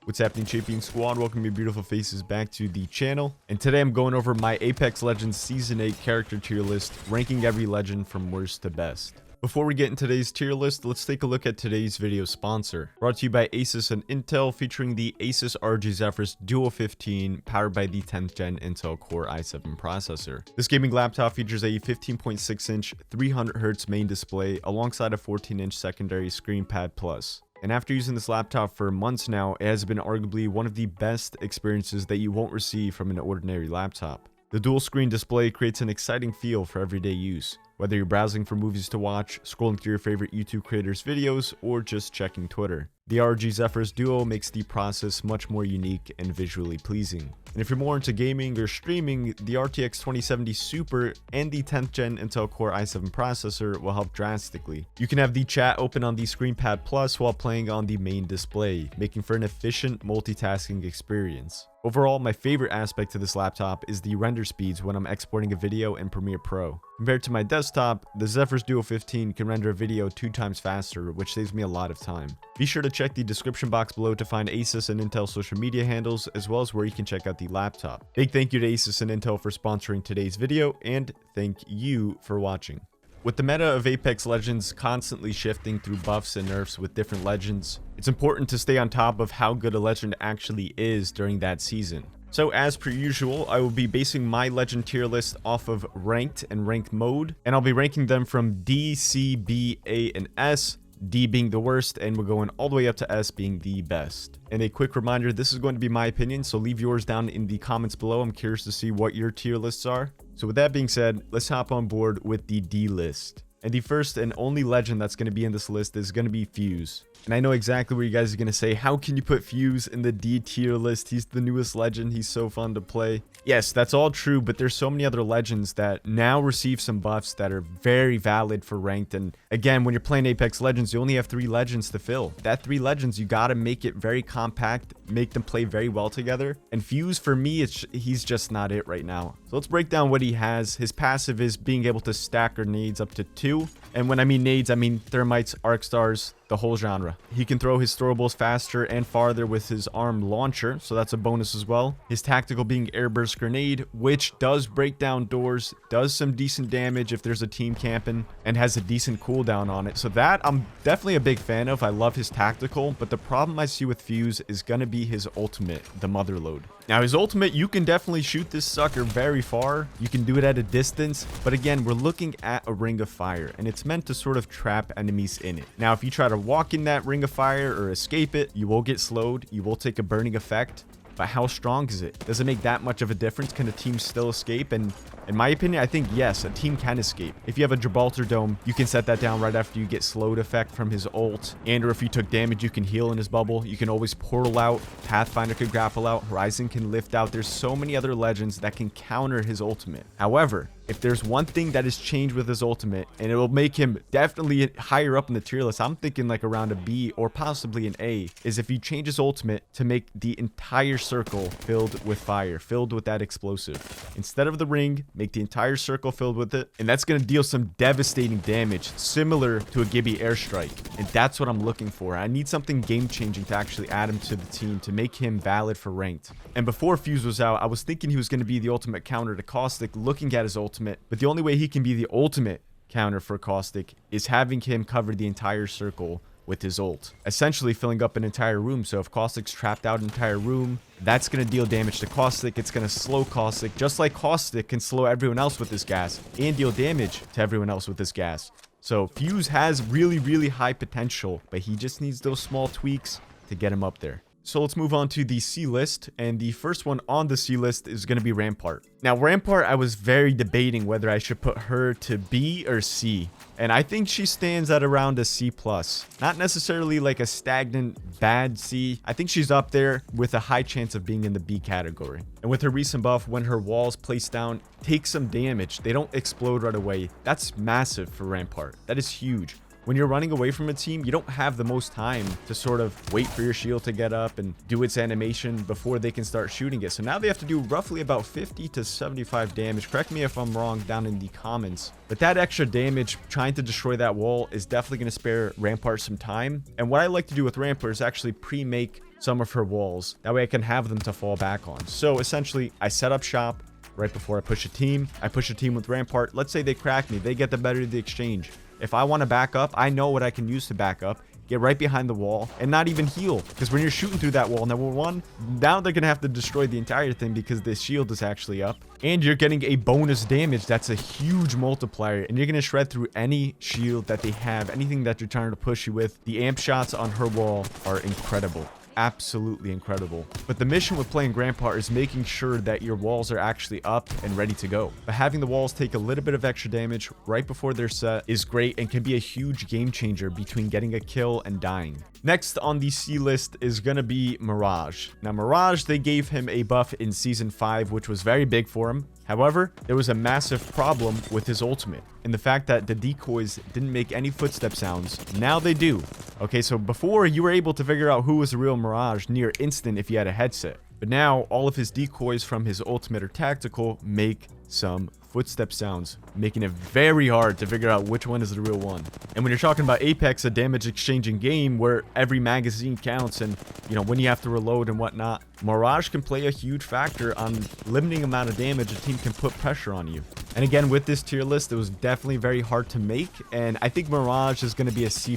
What's happening, Champion Squad? Welcome your beautiful faces back to the channel. And today I'm going over my Apex Legends Season 8 character tier list, ranking every legend from worst to best. Before we get into today's tier list, let's take a look at today's video sponsor. Brought to you by ASUS and Intel, featuring the ASUS ROG Zephyrus Duo 15, powered by the 10th gen Intel Core i7 processor. This gaming laptop features a 15.6-inch 300Hz main display alongside a 14-inch secondary screen pad plus. And after using this laptop for months now, it has been arguably one of the best experiences that you won't receive from an ordinary laptop. The dual screen display creates an exciting feel for everyday use, whether you're browsing for movies to watch, scrolling through your favorite YouTube creators' videos, or just checking Twitter. The ROG Zephyrus Duo makes the process much more unique and visually pleasing. And if you're more into gaming or streaming, the RTX 2070 Super and the 10th gen Intel Core i7 processor will help drastically. You can have the chat open on the ScreenPad Plus while playing on the main display, making for an efficient multitasking experience. Overall, my favorite aspect to this laptop is the render speeds when I'm exporting a video in Premiere Pro. Compared to my desktop, the Zephyrus Duo 15 can render a video 2 times faster, which saves me a lot of time. Be sure to check the description box below to find ASUS and Intel social media handles, as well as where you can check out the laptop. Big thank you to ASUS and Intel for sponsoring today's video, and thank you for watching. With the meta of Apex Legends constantly shifting through buffs and nerfs with different legends, it's important to stay on top of how good a legend actually is during that season. So as per usual, I will be basing my legend tier list off of ranked and ranked mode, and I'll be ranking them from D, C, B, A, and S, D being the worst, and we're going all the way up to S being the best. And a quick reminder, this is going to be my opinion, so leave yours down in the comments below. I'm curious to see what your tier lists are. So with that being said, let's hop on board with the D list. And the first and only legend that's going to be in this list is going to be Fuse. And I know exactly what you guys are going to say. How can you put Fuse in the D tier list? He's the newest legend. He's so fun to play. Yes, that's all true, but there's so many other legends that now receive some buffs that are very valid for ranked. And again, when you're playing Apex Legends, you only have 3 legends to fill. That 3 legends, you got to make it very compact, make them play very well together. And Fuse, for me, he's just not it right now. So let's break down what he has. His passive is being able to stack grenades up to 2. And when I mean nades, I mean thermites, arc stars, the whole genre. He can throw his throwables faster and farther with his arm launcher, so that's a bonus as well. His tactical being airburst grenade, which does break down doors, does some decent damage if there's a team camping, and has a decent cooldown on it. So that I'm definitely a big fan of. I love his tactical, but the problem I see with Fuse is gonna be his ultimate, the Motherload. Now his ultimate, you can definitely shoot this sucker very far. You can do it at a distance, but again, we're looking at a ring of fire, and it's meant to sort of trap enemies in it. Now if you try to walk in that ring of fire or escape it, you will get slowed, you will take a burning effect. But how strong is it? Does it make that much of a difference? Can a team still escape? And in my opinion, I think yes, a team can escape. If you have a Gibraltar Dome, you can set that down right after you get slowed effect from his ult. And or if you took damage, you can heal in his bubble. You can always portal out. Pathfinder could grapple out. Horizon can lift out. There's so many other legends that can counter his ultimate. However, if there's one thing that has changed with his ultimate, and it will make him definitely higher up in the tier list, I'm thinking like around a B or possibly an A, is if he changes ultimate to make the entire circle filled with fire, filled with that explosive. Instead of the ring, make the entire circle filled with it, and that's going to deal some devastating damage, similar to a Gibby airstrike. And that's what I'm looking for. I need something game-changing to actually add him to the team to make him valid for ranked. And before Fuse was out, I was thinking he was going to be the ultimate counter to Caustic, looking at his ultimate, but the only way he can be the ultimate counter for Caustic is having him cover the entire circle with his ult, essentially filling up an entire room. So if Caustic's trapped out an entire room, that's going to deal damage to Caustic. It's going to slow Caustic, just like Caustic can slow everyone else with this gas and deal damage to everyone else with this gas. So Fuse has really, really high potential, but he just needs those small tweaks to get him up there. So let's move on to the C list, and the first one on the C list is going to be Rampart. Now Rampart, I was very debating whether I should put her to B or C, and I think she stands at around a C+. Not necessarily like a stagnant bad C. I think she's up there with a high chance of being in the B category. And with her recent buff, when her walls placed down take some damage, they don't explode right away. That's massive for Rampart. That is huge. When you're running away from a team, you don't have the most time to sort of wait for your shield to get up and do its animation before they can start shooting it. So now they have to do roughly about 50 to 75 damage. Correct me if I'm wrong down in the comments. But that extra damage, trying to destroy that wall, is definitely going to spare Rampart some time. And what I like to do with Rampart is actually pre-make some of her walls. That way I can have them to fall back on. So essentially, I set up shop right before I push a team. I push a team with Rampart. Let's say they crack me. They get the better of the exchange. If I want to back up, I know what I can use to back up. Get right behind the wall and not even heal. Because when you're shooting through that wall, number one, now they're going to have to destroy the entire thing because the shield is actually up. And you're getting a bonus damage. That's a huge multiplier. And you're going to shred through any shield that they have. Anything that they're trying to push you with. The amp shots on her wall are incredible. Absolutely incredible. But the mission with playing Rampart is making sure that your walls are actually up and ready to go. But having the walls take a little bit of extra damage right before they're set is great and can be a huge game changer between getting a kill and dying. Next on the C list is going to be Mirage. Now Mirage, they gave him a buff in Season 5, which was very big for him. However, there was a massive problem with his ultimate, and the fact that the decoys didn't make any footstep sounds. Now they do. Okay, so before you were able to figure out who was the real Mirage near instant if you had a headset. But now all of his decoys from his ultimate or tactical make some footstep sounds, making it very hard to figure out which one is the real one. And when you're talking about Apex, a damage exchanging game where every magazine counts and, you know, when you have to reload and whatnot, Mirage can play a huge factor on limiting amount of damage a team can put pressure on you. And again, with this tier list, it was definitely very hard to make, and I think Mirage is going to be a C+.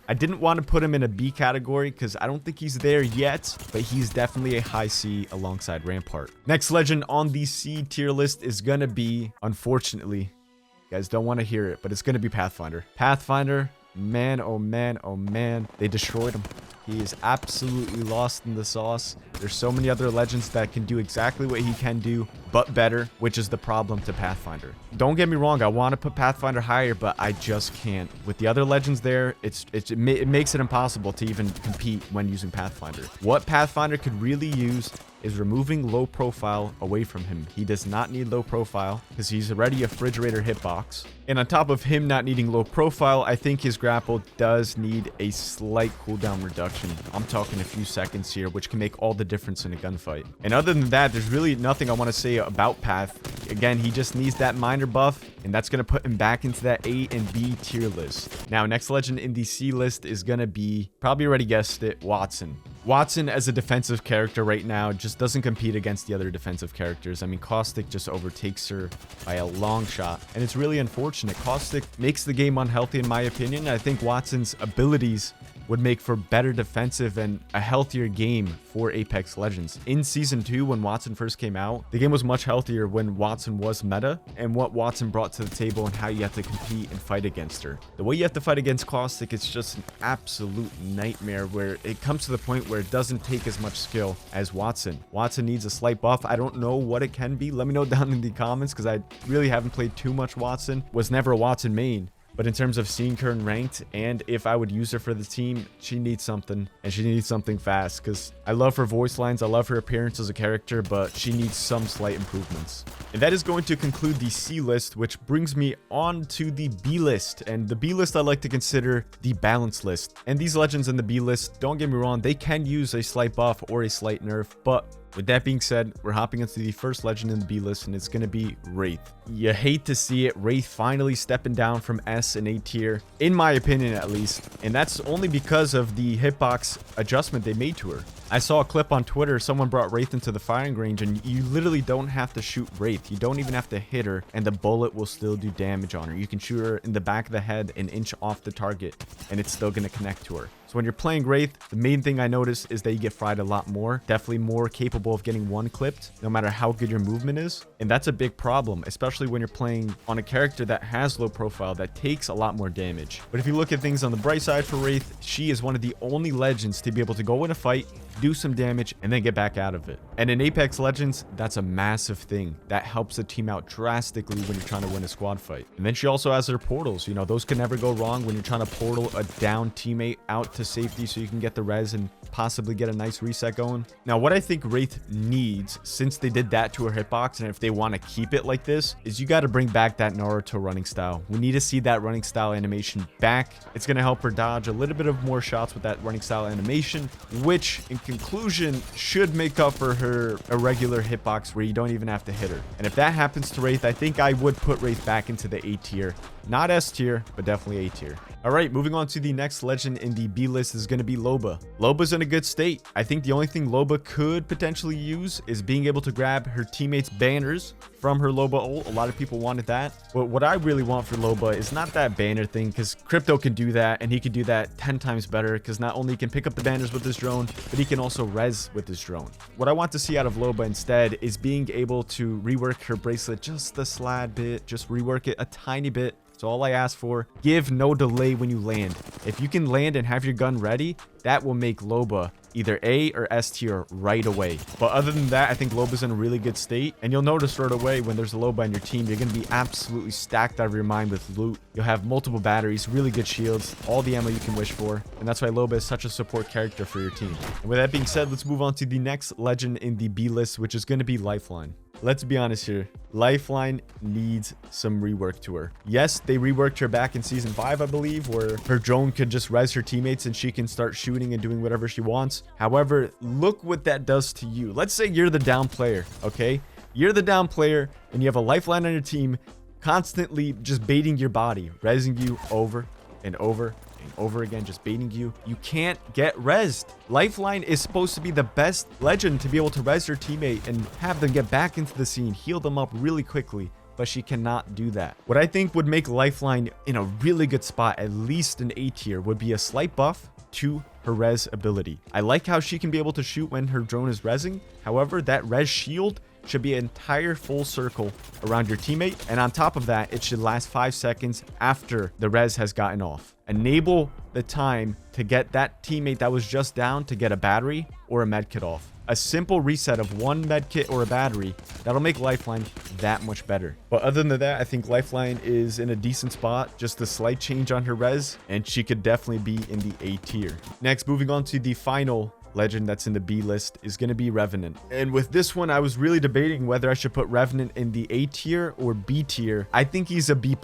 I didn't want to put him in a B category because I don't think he's there yet, but he's definitely a high C alongside Rampart. Next legend on the C tier list is going to be, unfortunately, you guys don't want to hear it, but it's going to be Pathfinder. Pathfinder, man, oh man, oh man, they destroyed him. He is absolutely lost in the sauce. There's so many other legends that can do exactly what he can do, but better, which is the problem to Pathfinder. Don't get me wrong, I want to put Pathfinder higher, but I just can't. With the other legends there, it makes it impossible to even compete when using Pathfinder. What Pathfinder could really use is removing low profile away from him. He does not need low profile because he's already a refrigerator hitbox. And on top of him not needing low profile, I think his grapple does need a slight cooldown reduction. I'm talking a few seconds here, which can make all the difference in a gunfight. And other than that, there's really nothing I want to say about Path. Again, he just needs that minor buff, and that's going to put him back into that A and B tier list. Now, next legend in the C list is going to be, probably already guessed it, Wattson. Wattson as a defensive character right now just doesn't compete against the other defensive characters. I mean, Caustic just overtakes her by a long shot, and it's really unfortunate. Caustic makes the game unhealthy in my opinion. I think Wattson's abilities would make for better defensive and a healthier game for Apex Legends. In Season 2, when Wattson first came out, the game was much healthier when Wattson was meta, and what Wattson brought to the table and how you have to compete and fight against her. The way you have to fight against Caustic is just an absolute nightmare, where it comes to the point where it doesn't take as much skill as Wattson. Wattson needs a slight buff. I don't know what it can be. Let me know down in the comments, because I really haven't played too much Wattson. Was never a Wattson main. But in terms of seeing her in ranked, and if I would use her for the team, she needs something, and she needs something fast, because I love her voice lines, I love her appearance as a character, but she needs some slight improvements. And that is going to conclude the C list, which brings me on to the B list. And the B list I like to consider the balance list. And these legends in the B list, don't get me wrong, they can use a slight buff or a slight nerf, but with that being said, we're hopping into the first legend in the B list, and it's going to be Wraith. You hate to see it. Wraith finally stepping down from S and A tier, in my opinion at least. And that's only because of the hitbox adjustment they made to her. I saw a clip on Twitter, someone brought Wraith into the firing range, and you literally don't have to shoot Wraith. You don't even have to hit her, and the bullet will still do damage on her. You can shoot her in the back of the head an inch off the target, and it's still going to connect to her. So when you're playing Wraith, the main thing I notice is that you get fried a lot more. Definitely more capable of getting one clipped, no matter how good your movement is. And that's a big problem, especially when you're playing on a character that has low profile, that takes a lot more damage. But if you look at things on the bright side for Wraith, she is one of the only legends to be able to go in a fight, do some damage, and then get back out of it. And in Apex Legends, that's a massive thing. That helps the team out drastically when you're trying to win a squad fight. And then she also has her portals. You know, those can never go wrong when you're trying to portal a down teammate out to safety so you can get the res and possibly get a nice reset going. Now, what I think Wraith needs, since they did that to her hitbox, and if they want to keep it like this, is you got to bring back that Naruto running style. We need to see that running style animation back. It's going to help her dodge a little bit of more shots with that running style animation, which in conclusion should make up for her irregular hitbox where you don't even have to hit her. And if that happens to Wraith, I think I would put Wraith back into the A tier. Not S tier, but definitely A tier. All right, moving on to the next legend in the B list is going to be Loba. Loba's in a good state. I think the only thing Loba could potentially use is being able to grab her teammates' banners from her Loba ult. A lot of people wanted that. But what I really want for Loba is not that banner thing, because Crypto can do that, and he can do that 10 times better, because not only he can pick up the banners with his drone, but he can also res with his drone. What I want to see out of Loba instead is being able to rework her bracelet just a slad bit, just rework it a tiny bit. That's all I ask for. Give no delay when you land. If you can land and have your gun ready, that will make Loba either A or S tier right away. But other than that, I think Loba's in a really good state. And you'll notice right away when there's a Loba on your team, you're going to be absolutely stacked out of your mind with loot. You'll have multiple batteries, really good shields, all the ammo you can wish for. And that's why Loba is such a support character for your team. And with that being said, let's move on to the next legend in the B list, which is going to be Lifeline. Let's be honest here. Lifeline needs some rework to her. Yes, they reworked her back in season 5, I believe, where her drone could just res her teammates and she can start shooting and doing whatever she wants. However, look what that does to you. Let's say you're the down player, okay? You're the down player and you have a Lifeline on your team constantly just baiting your body, resing you over and over and over again, just baiting you. You can't get rezzed. Lifeline is supposed to be the best legend to be able to res your teammate and have them get back into the scene, heal them up really quickly, but she cannot do that. What I think would make Lifeline in a really good spot, at least an A tier, would be a slight buff to her res ability. I like how she can be able to shoot when her drone is rezzing. However, that res shield should be an entire full circle around your teammate, and on top of that, it should last 5 seconds after the res has gotten off. Enable the time to get that teammate that was just down to get a battery or a med kit off. A simple reset of one med kit or a battery, that'll make Lifeline that much better. But other than that, I think Lifeline is in a decent spot, just a slight change on her res, and she could definitely be in the A tier. Next, moving on to the final legend that's in the B list is going to be Revenant. And with this one, I was really debating whether I should put Revenant in the A tier or B tier. I think he's a B+.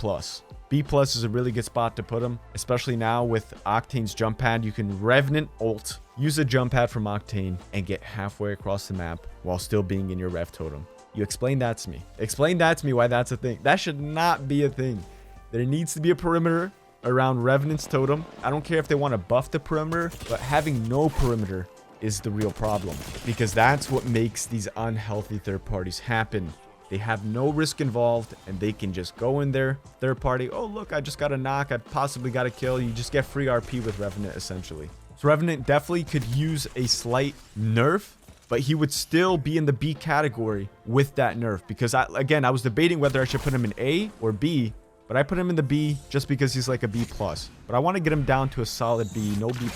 B+ is a really good spot to put him, especially now with Octane's jump pad. You can Revenant ult, use a jump pad from Octane, and get halfway across the map while still being in your rev totem. You explain that to me. Explain that to me why that's a thing. That should not be a thing. There needs to be a perimeter around Revenant's totem. I don't care if they want to buff the perimeter, but having no perimeter is the real problem, because that's what makes these unhealthy third parties happen. They have no risk involved, and they can just go in there, third party. Oh, look, I just got a knock. I possibly got a kill. You just get free RP with Revenant, essentially. So Revenant definitely could use a slight nerf, but he would still be in the B category with that nerf, because again, I was debating whether I should put him in A or B, but I put him in the B just because he's like a B+. But I want to get him down to a solid B, no B+.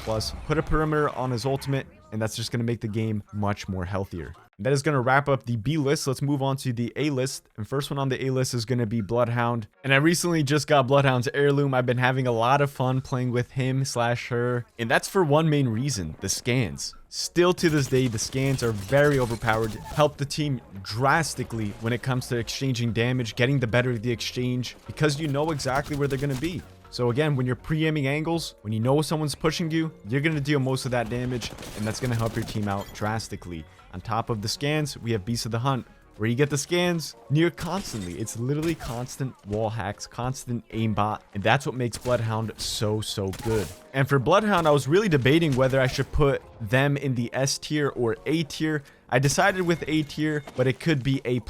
Put a perimeter on his ultimate, and that's just going to make the game much more healthier. That is going to wrap up the B list. Let's move on to the A list. And first one on the A list is going to be Bloodhound. And I recently just got Bloodhound's heirloom. I've been having a lot of fun playing with him/her. And that's for one main reason, the scans. Still to this day, the scans are very overpowered. Help the team drastically when it comes to exchanging damage, getting the better of the exchange, because you know exactly where they're going to be. So again, when you're pre-aiming angles, when you know someone's pushing you, you're going to deal most of that damage, and that's going to help your team out drastically. On top of the scans, we have Beast of the Hunt, where you get the scans near constantly. It's literally constant wall hacks, constant aimbot, and that's what makes Bloodhound so good. And for Bloodhound, I was really debating whether I should put them in the S tier or A tier. I decided with A tier, but it could be A+.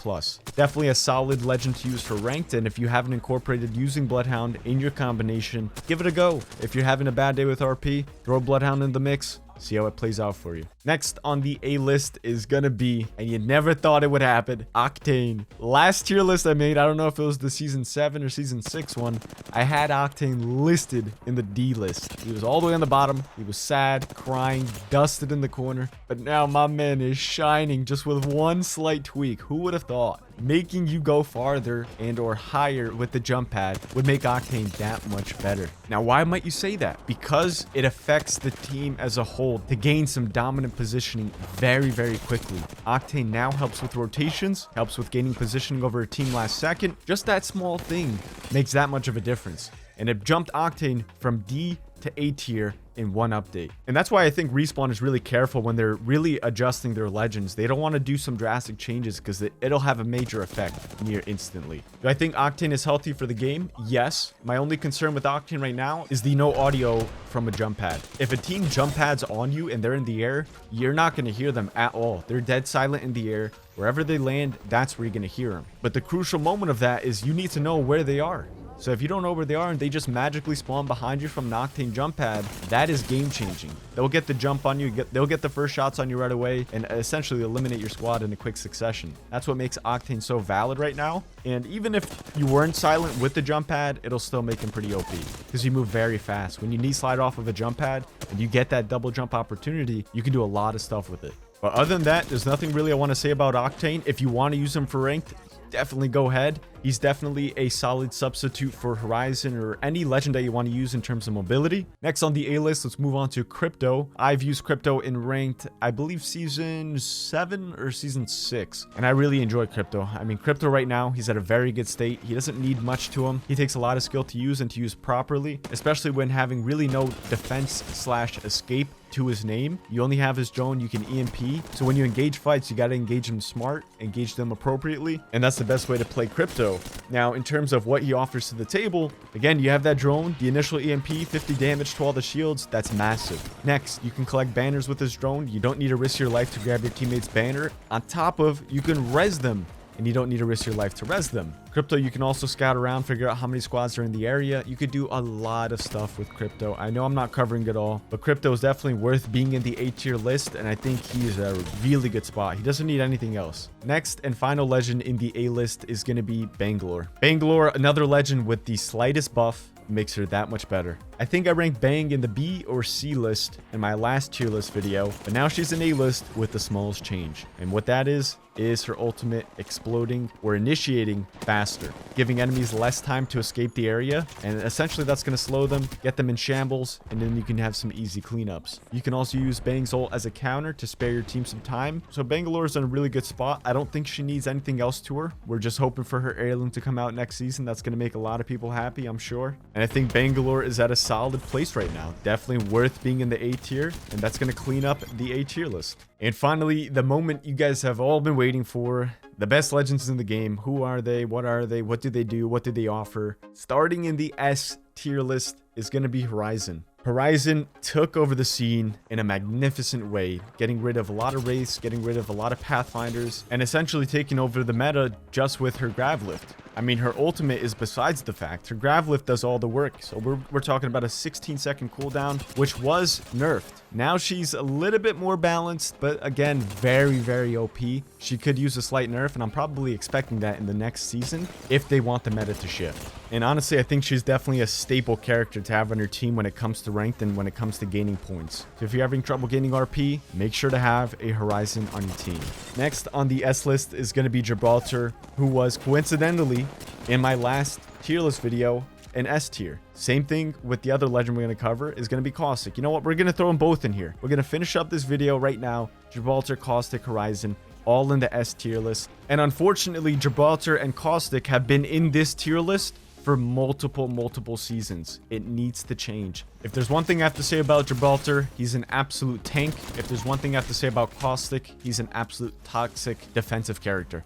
Definitely a solid legend to use for ranked, and if you haven't incorporated using Bloodhound in your combination, give it a go. If you're having a bad day with RP, throw Bloodhound in the mix. See how it plays out for you. Next on the A list is gonna be, and you never thought it would happen, Octane. Last tier list I made, I don't know if it was the season 7 or season 6 one, I had Octane listed in the D list. He was all the way on the bottom. He was sad, crying, dusted in the corner. But now my man is shining just with one slight tweak. Who would have thought? Making you go farther and or higher with the jump pad would make Octane that much better. Now, why might you say that? Because it affects the team as a whole to gain some dominant positioning very quickly. Octane now helps with rotations, helps with gaining positioning over a team last second. Just that small thing makes that much of a difference. And it jumped Octane from D to A tier in one update. And that's why I think Respawn is really careful when they're really adjusting their legends. They don't want to do some drastic changes because it'll have a major effect near instantly. Do I think Octane is healthy for the game? Yes. My only concern with Octane right now is the no audio from a jump pad. If a team jump pads on you and they're in the air, you're not going to hear them at all. They're dead silent in the air. Wherever they land, that's where you're going to hear them. But the crucial moment of that is you need to know where they are. So if you don't know where they are and they just magically spawn behind you from an Octane jump pad, that is game changing. They'll get the jump on you, they'll get the first shots on you right away, and essentially eliminate your squad in a quick succession. That's what makes Octane so valid right now. And even if you weren't silent with the jump pad, it'll still make him pretty OP because you move very fast. When you knee slide off of a jump pad and you get that double jump opportunity, you can do a lot of stuff with it. But other than that, there's nothing really I want to say about Octane. If you want to use him for ranked, definitely go ahead. He's definitely a solid substitute for Horizon or any legend that you want to use in terms of mobility. Next on the A list, let's move on to Crypto. I've used Crypto in ranked, I believe season 7 or season 6. And I really enjoy Crypto. I mean, Crypto right now, he's at a very good state. He doesn't need much to him. He takes a lot of skill to use and to use properly, especially when having really no defense/escape to his name. You only have his drone, you can EMP. So when you engage fights, you got to engage them smart, engage them appropriately. And that's the best way to play Crypto. Now, in terms of what he offers to the table, again, you have that drone, the initial EMP, 50 damage to all the shields. That's massive. Next, you can collect banners with this drone. You don't need to risk your life to grab your teammate's banner. On top of, you can res them, and you don't need to risk your life to res them. Crypto, you can also scout around, figure out how many squads are in the area. You could do a lot of stuff with Crypto. I know I'm not covering it all, but Crypto is definitely worth being in the A tier list, and I think he's a really good spot. He doesn't need anything else. Next and final legend in the A list is going to be Bangalore. Bangalore, another legend with the slightest buff, makes her that much better. I think I ranked Bang in the B or C list in my last tier list video, but now she's in A list with the smallest change. And what that is her ultimate exploding or initiating faster, giving enemies less time to escape the area, and essentially that's going to slow them, get them in shambles, and then you can have some easy cleanups. You can also use Bang's ult as a counter to spare your team some time. So Bangalore is in a really good spot. I don't think she needs anything else to her. We're just hoping for her heirloom to come out next season. That's going to make a lot of people happy, I'm sure. And I think Bangalore is at a solid place right now. Definitely worth being in the A tier, and that's going to clean up the A tier list. And finally, the moment you guys have all been waiting for, the best legends in the game. Who are they? What are they? What do they do? What do they offer? Starting in the S tier list is going to be Horizon. Horizon took over the scene in a magnificent way, getting rid of a lot of Wraiths, getting rid of a lot of Pathfinders, and essentially taking over the meta just with her Grav Lift. I mean, her ultimate is besides the fact. Her Grav Lift does all the work. So we're talking about a 16-second cooldown, which was nerfed. Now she's a little bit more balanced, but again, very, very OP. She could use a slight nerf, and I'm probably expecting that in the next season if they want the meta to shift. And honestly, I think she's definitely a staple character to have on your team when it comes to ranked and when it comes to gaining points. So if you're having trouble gaining RP, make sure to have a Horizon on your team. Next on the S list is going to be Gibraltar, who was coincidentally in my last tier list video an S tier. Same thing with the other legend we're going to cover is going to be Caustic. You know what? We're going to throw them both in here. We're going to finish up this video right now. Gibraltar, Caustic, Horizon, all in the S tier list. And unfortunately, Gibraltar and Caustic have been in this tier list for multiple seasons. It needs to change. If there's one thing I have to say about Gibraltar, he's an absolute tank. If there's one thing I have to say about Caustic, he's an absolute toxic defensive character.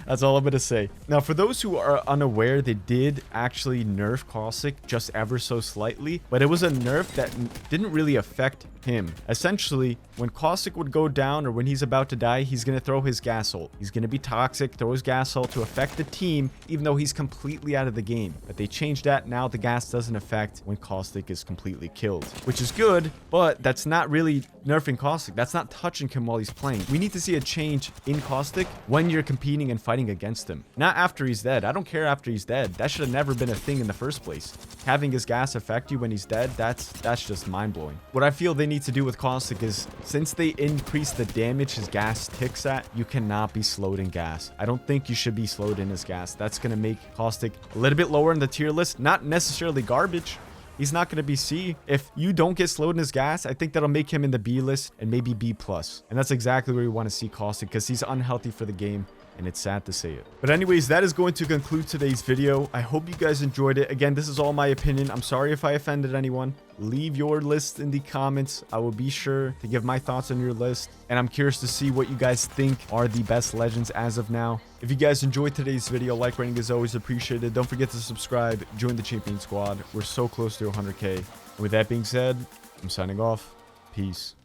That's all I'm gonna say. Now, for those who are unaware, they did actually nerf Caustic just ever so slightly, but it was a nerf that didn't really affect him. Essentially, when Caustic would go down or when he's about to die, he's gonna throw his gas ult. He's gonna be toxic, throw his gas ult to affect the team, even though he's completely out of the game. But they changed that. Now the gas doesn't affect when Caustic is completely killed, which is good, but that's not really nerfing Caustic. That's not touching him while he's playing. We need to see a change in Caustic when you're competing and fighting against him, not after he's dead. I don't care after he's dead. That should have never been a thing in the first place. Having his gas affect you when he's dead, that's just mind-blowing. What I feel they need to do with Caustic is, since they increase the damage his gas ticks at, you cannot be slowed in gas. I don't think you should be slowed in his gas. That's going to make Caustic a little bit lower in the tier list. Not necessarily garbage. He's not going to be C. If you don't get slowed in his gas, I think that'll make him in the B list and maybe B+. And that's exactly where we want to see Caustic, because he's unhealthy for the game. And it's sad to say it. But anyways, that is going to conclude today's video. I hope you guys enjoyed it. Again, this is all my opinion. I'm sorry if I offended anyone. leave your list in the comments. I will be sure to give my thoughts on your list, and I'm curious to see what you guys think are the best legends as of now. If you guys enjoyed today's video, like rating is always appreciated. Don't forget to subscribe, join the champion squad. We're so close to 100k. And with that being said, I'm signing off. Peace.